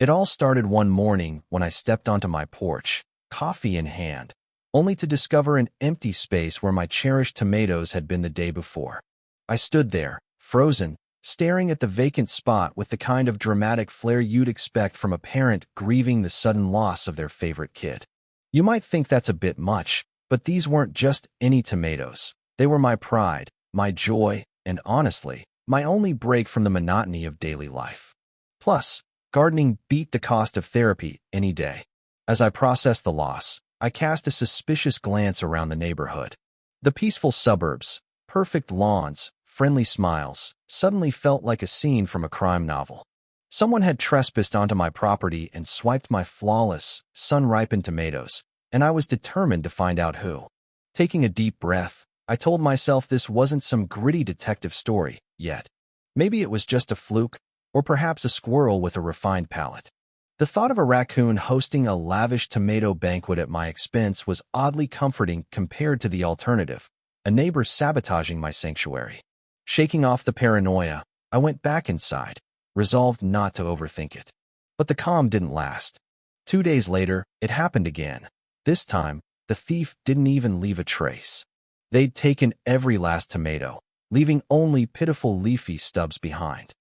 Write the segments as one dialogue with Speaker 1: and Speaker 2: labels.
Speaker 1: It all started one morning when I stepped onto my porch, coffee in hand, only to discover an empty space where my cherished tomatoes had been the day before. I stood there, frozen, staring at the vacant spot with the kind of dramatic flair you'd expect from a parent grieving the sudden loss of their favorite kid. You might think that's a bit much, but these weren't just any tomatoes. They were my pride, my joy, and honestly, my only break from the monotony of daily life. Plus, gardening beat the cost of therapy any day. As I processed the loss, I cast a suspicious glance around the neighborhood. The peaceful suburbs, perfect lawns, friendly smiles, suddenly felt like a scene from a crime novel. Someone had trespassed onto my property and swiped my flawless, sun-ripened tomatoes, and I was determined to find out who. Taking a deep breath, I told myself this wasn't some gritty detective story yet. Maybe it was just a fluke, or perhaps a squirrel with a refined palate. The thought of a raccoon hosting a lavish tomato banquet at my expense was oddly comforting compared to the alternative, a neighbor sabotaging my sanctuary. Shaking off the paranoia, I went back inside, resolved not to overthink it. But the calm didn't last. 2 days later, it happened again. This time, the thief didn't even leave a trace. They'd taken every last tomato, leaving only pitiful leafy stubs behind.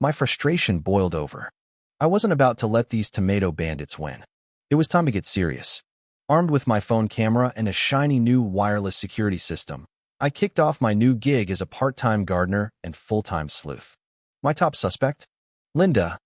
Speaker 1: My frustration boiled over. I wasn't about to let these tomato bandits win. It was time to get serious. Armed with my phone camera and a shiny new wireless security system, I kicked off my new gig as a part-time gardener and full-time sleuth. My top suspect? Linda.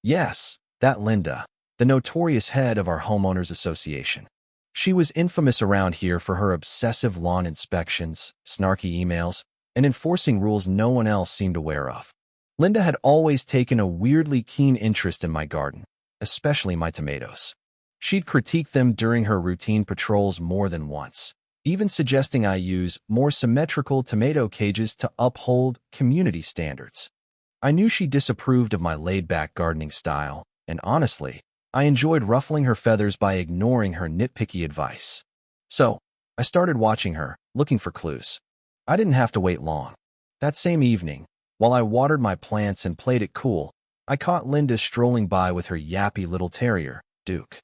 Speaker 1: Yes, that Linda, the notorious head of our homeowners association. She was infamous around here for her obsessive lawn inspections, snarky emails, and enforcing rules no one else seemed aware of. Linda had always taken a weirdly keen interest in my garden, especially my tomatoes. She'd critique them during her routine patrols more than once, even suggesting I use more symmetrical tomato cages to uphold community standards. I knew she disapproved of my laid-back gardening style, and honestly, I enjoyed ruffling her feathers by ignoring her nitpicky advice. So, I started watching her, looking for clues. I didn't have to wait long. That same evening, while I watered my plants and played it cool, I caught Linda strolling by with her yappy little terrier, Duke.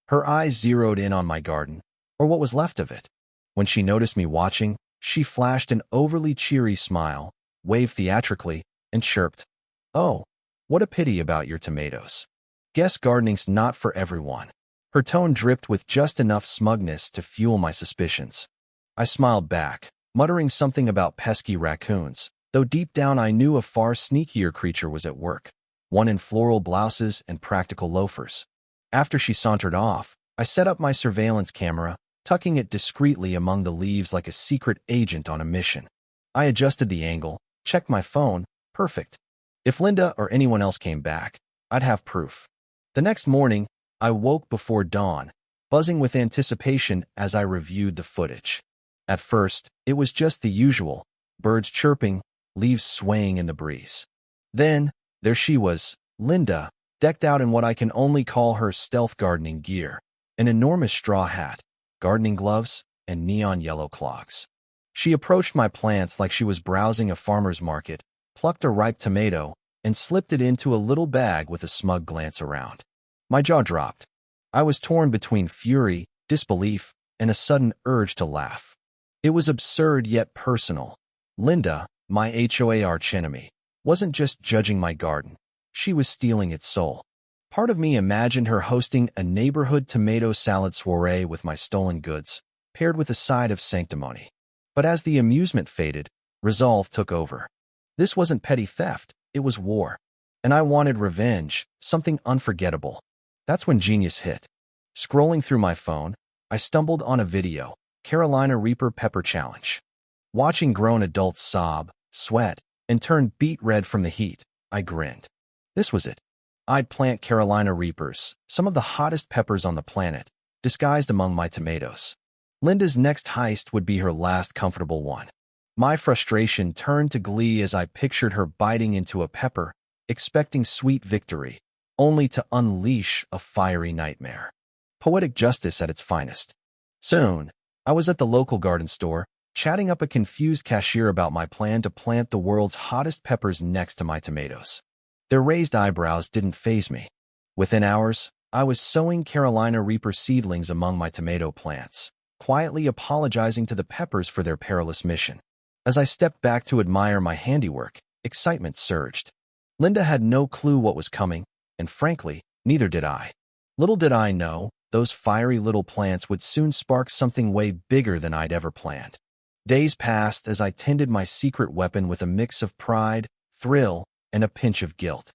Speaker 1: Her eyes zeroed in on my garden, or what was left of it. When she noticed me watching, she flashed an overly cheery smile, waved theatrically, and chirped, "Oh, what a pity about your tomatoes. Guess gardening's not for everyone." Her tone dripped with just enough smugness to fuel my suspicions. I smiled back, muttering something about pesky raccoons, though deep down I knew a far sneakier creature was at work, one in floral blouses and practical loafers. After she sauntered off, I set up my surveillance camera, tucking it discreetly among the leaves like a secret agent on a mission. I adjusted the angle, checked my phone, perfect. If Linda or anyone else came back, I'd have proof. The next morning, I woke before dawn, buzzing with anticipation as I reviewed the footage. At first, it was just the usual, birds chirping, leaves swaying in the breeze. Then, there she was, Linda, decked out in what I can only call her stealth gardening gear, an enormous straw hat, gardening gloves, and neon yellow clogs. She approached my plants like she was browsing a farmer's market, plucked a ripe tomato, and slipped it into a little bag with a smug glance around. My jaw dropped. I was torn between fury, disbelief, and a sudden urge to laugh. It was absurd yet personal. Linda, my HOA archenemy, wasn't just judging my garden. She was stealing its soul. Part of me imagined her hosting a neighborhood tomato salad soiree with my stolen goods, paired with a side of sanctimony. But as the amusement faded, resolve took over. This wasn't petty theft, it was war. And I wanted revenge, something unforgettable. That's when genius hit. Scrolling through my phone, I stumbled on a video, Carolina Reaper Pepper Challenge. Watching grown adults sob, sweat, and turn beet red from the heat, I grinned. This was it. I'd plant Carolina Reapers, some of the hottest peppers on the planet, disguised among my tomatoes. Linda's next heist would be her last comfortable one. My frustration turned to glee as I pictured her biting into a pepper, expecting sweet victory, only to unleash a fiery nightmare. Poetic justice at its finest. Soon, I was at the local garden store, chatting up a confused cashier about my plan to plant the world's hottest peppers next to my tomatoes. Their raised eyebrows didn't faze me. Within hours, I was sowing Carolina Reaper seedlings among my tomato plants, quietly apologizing to the peppers for their perilous mission. As I stepped back to admire my handiwork, excitement surged. Linda had no clue what was coming, and frankly, neither did I. Little did I know, those fiery little plants would soon spark something way bigger than I'd ever planned. Days passed as I tended my secret weapon with a mix of pride, thrill, and a pinch of guilt.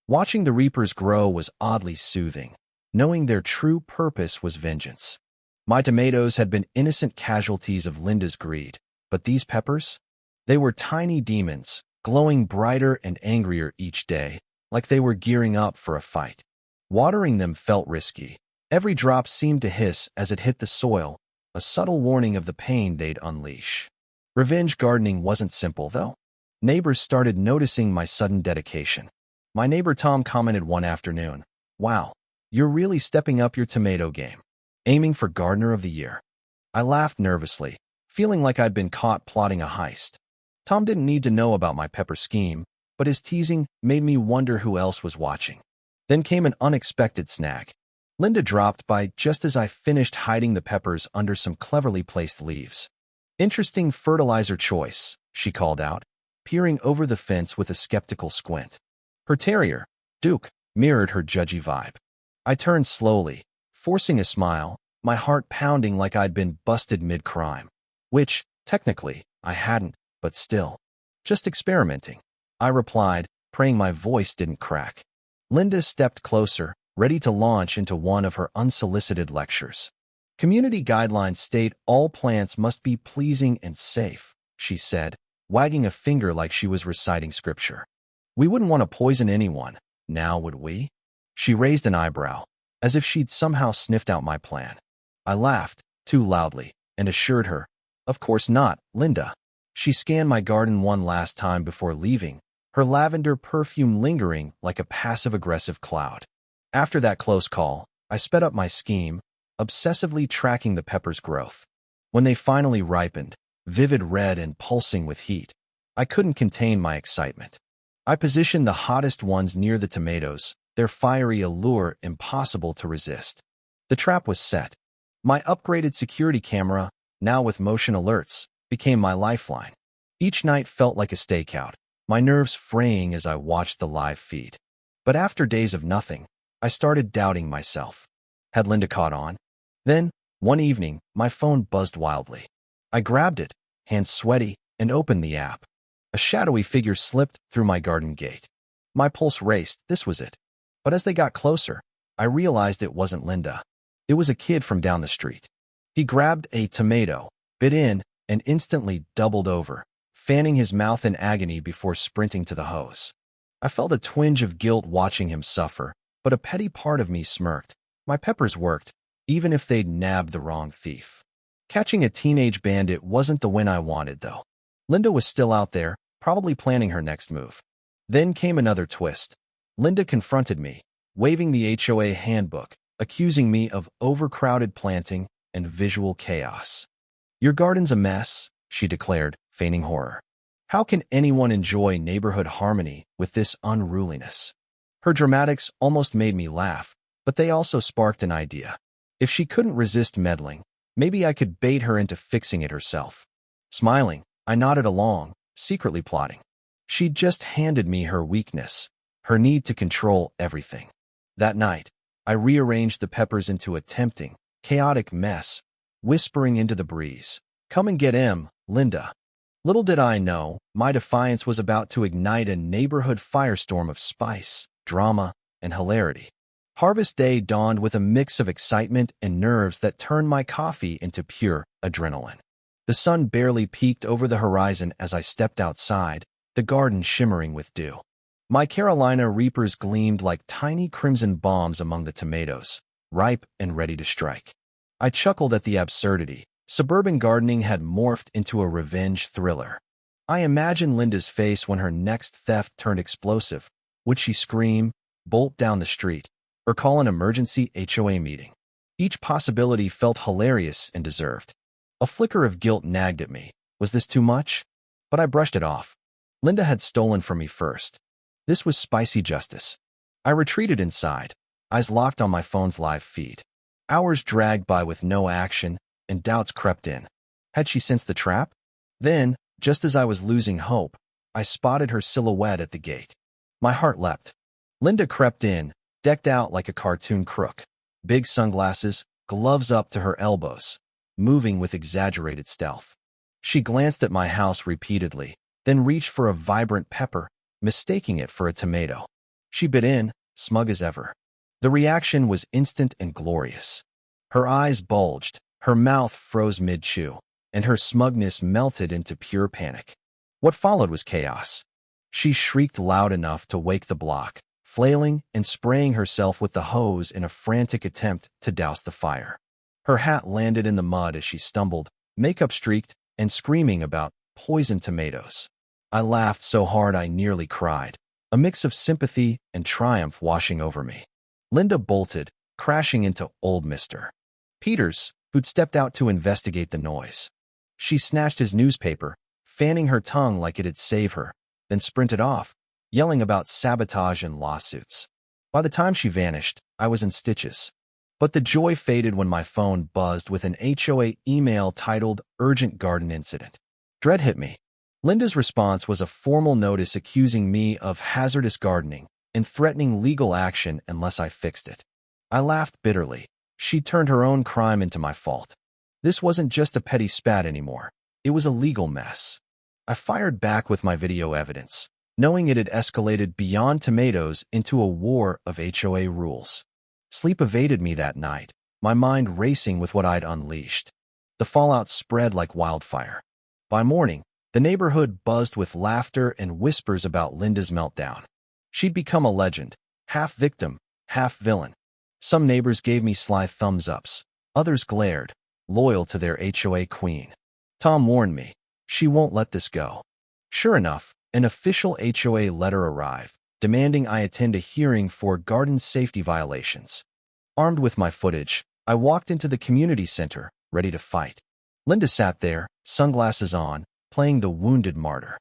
Speaker 1: Watching the reapers grow was oddly soothing, knowing their true purpose was vengeance. My tomatoes had been innocent casualties of Linda's greed, but these peppers? They were tiny demons, glowing brighter and angrier each day, like they were gearing up for a fight. Watering them felt risky. Every drop seemed to hiss as it hit the soil, a subtle warning of the pain they'd unleash. Revenge gardening wasn't simple, though. Neighbors started noticing my sudden dedication. My neighbor Tom commented one afternoon, "Wow, you're really stepping up your tomato game, aiming for Gardener of the Year." I laughed nervously, feeling like I'd been caught plotting a heist. Tom didn't need to know about my pepper scheme, but his teasing made me wonder who else was watching. Then came an unexpected snag. Linda dropped by just as I finished hiding the peppers under some cleverly placed leaves. "Interesting fertilizer choice," she called out, peering over the fence with a skeptical squint. Her terrier, Duke, mirrored her judgy vibe. I turned slowly, forcing a smile, my heart pounding like I'd been busted mid-crime. Which, technically, I hadn't, but still. "Just experimenting," I replied, praying my voice didn't crack. Linda stepped closer, ready to launch into one of her unsolicited lectures. "Community guidelines state all plants must be pleasing and safe," she said, wagging a finger like she was reciting scripture. "We wouldn't want to poison anyone, now would we?" She raised an eyebrow, as if she'd somehow sniffed out my plan. I laughed, too loudly, and assured her, "Of course not, Linda." She scanned my garden one last time before leaving, her lavender perfume lingering like a passive-aggressive cloud. After that close call, I sped up my scheme, obsessively tracking the peppers' growth. When they finally ripened, vivid red and pulsing with heat, I couldn't contain my excitement. I positioned the hottest ones near the tomatoes, their fiery allure impossible to resist. The trap was set. My upgraded security camera, now with motion alerts, became my lifeline. Each night felt like a stakeout, my nerves fraying as I watched the live feed. But after days of nothing, I started doubting myself. Had Linda caught on? Then, one evening, my phone buzzed wildly. I grabbed it, hands sweaty, and opened the app. A shadowy figure slipped through my garden gate. My pulse raced, this was it. But as they got closer, I realized it wasn't Linda. It was a kid from down the street. He grabbed a tomato, bit in, and instantly doubled over, fanning his mouth in agony before sprinting to the hose. I felt a twinge of guilt watching him suffer, but a petty part of me smirked. My peppers worked, even if they'd nabbed the wrong thief. Catching a teenage bandit wasn't the win I wanted, though. Linda was still out there, probably planning her next move. Then came another twist. Linda confronted me, waving the HOA handbook, accusing me of overcrowded planting and visual chaos. "Your garden's a mess," she declared, feigning horror. "How can anyone enjoy neighborhood harmony with this unruliness?" Her dramatics almost made me laugh, but they also sparked an idea. If she couldn't resist meddling, maybe I could bait her into fixing it herself. Smiling, I nodded along, secretly plotting. She'd just handed me her weakness, her need to control everything. That night, I rearranged the peppers into a tempting, chaotic mess, whispering into the breeze, "Come and get him, Linda." Little did I know, my defiance was about to ignite a neighborhood firestorm of spice, drama, and hilarity. Harvest Day dawned with a mix of excitement and nerves that turned my coffee into pure adrenaline. The sun barely peeked over the horizon as I stepped outside, the garden shimmering with dew. My Carolina Reapers gleamed like tiny crimson bombs among the tomatoes, ripe and ready to strike. I chuckled at the absurdity. Suburban gardening had morphed into a revenge thriller. I imagined Linda's face when her next theft turned explosive. Would she scream, bolt down the street, or call an emergency HOA meeting? Each possibility felt hilarious and deserved. A flicker of guilt nagged at me. Was this too much? But I brushed it off. Linda had stolen from me first. This was spicy justice. I retreated inside, eyes locked on my phone's live feed. Hours dragged by with no action, and doubts crept in. Had she sensed the trap? Then, just as I was losing hope, I spotted her silhouette at the gate. My heart leapt. Linda crept in, decked out like a cartoon crook. Big sunglasses, gloves up to her elbows, moving with exaggerated stealth. She glanced at my house repeatedly, then reached for a vibrant pepper, mistaking it for a tomato. She bit in, smug as ever. The reaction was instant and glorious. Her eyes bulged, her mouth froze mid-chew, and her smugness melted into pure panic. What followed was chaos. She shrieked loud enough to wake the block, flailing and spraying herself with the hose in a frantic attempt to douse the fire. Her hat landed in the mud as she stumbled, makeup streaked, and screaming about poisoned tomatoes. I laughed so hard I nearly cried, a mix of sympathy and triumph washing over me. Linda bolted, crashing into old Mr. Peters, who'd stepped out to investigate the noise. She snatched his newspaper, fanning her tongue like it'd save her, then sprinted off, yelling about sabotage and lawsuits. By the time she vanished, I was in stitches. But the joy faded when my phone buzzed with an HOA email titled Urgent Garden Incident. Dread hit me. Linda's response was a formal notice accusing me of hazardous gardening and threatening legal action unless I fixed it. I laughed bitterly. She turned her own crime into my fault. This wasn't just a petty spat anymore. It was a legal mess. I fired back with my video evidence, knowing it had escalated beyond tomatoes into a war of HOA rules. Sleep evaded me that night, my mind racing with what I'd unleashed. The fallout spread like wildfire. By morning, the neighborhood buzzed with laughter and whispers about Linda's meltdown. She'd become a legend, half victim, half villain. Some neighbors gave me sly thumbs-ups. Others glared, loyal to their HOA queen. Tom warned me, she won't let this go. Sure enough, an official HOA letter arrived, demanding I attend a hearing for garden safety violations. Armed with my footage, I walked into the community center, ready to fight. Linda sat there, sunglasses on, playing the wounded martyr.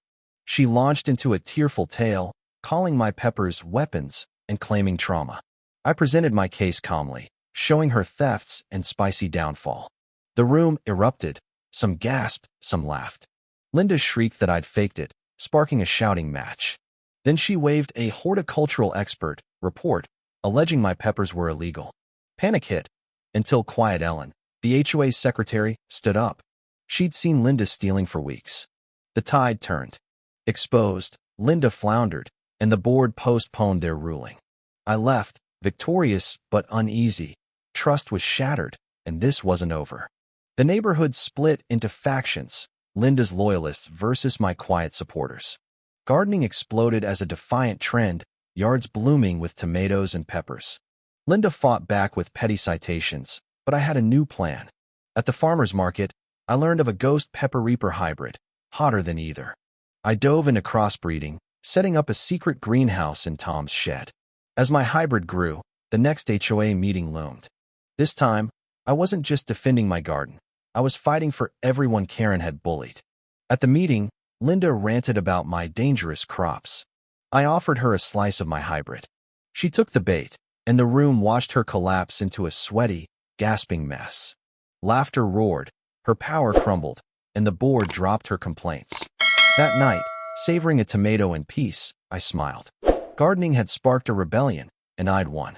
Speaker 1: She launched into a tearful tale, calling my peppers weapons and claiming trauma. I presented my case calmly, showing her thefts and spicy downfall. The room erupted. Some gasped, some laughed. Linda shrieked that I'd faked it, sparking a shouting match. Then she waved a horticultural expert report, alleging my peppers were illegal. Panic hit, until Quiet Ellen, the HOA's secretary, stood up. She'd seen Linda stealing for weeks. The tide turned. Exposed, Linda floundered, and the board postponed their ruling. I left, victorious but uneasy. Trust was shattered, and this wasn't over. The neighborhood split into factions, Linda's loyalists versus my quiet supporters. Gardening exploded as a defiant trend, yards blooming with tomatoes and peppers. Linda fought back with petty citations, but I had a new plan. At the farmer's market, I learned of a ghost pepper reaper hybrid, hotter than either. I dove into crossbreeding, setting up a secret greenhouse in Tom's shed. As my hybrid grew, the next HOA meeting loomed. This time, I wasn't just defending my garden. I was fighting for everyone Karen had bullied. At the meeting, Linda ranted about my dangerous crops. I offered her a slice of my hybrid. She took the bait, and the room watched her collapse into a sweaty, gasping mess. Laughter roared, her power crumbled, and the board dropped her complaints. That night, savoring a tomato in peace, I smiled. Gardening had sparked a rebellion, and I'd won.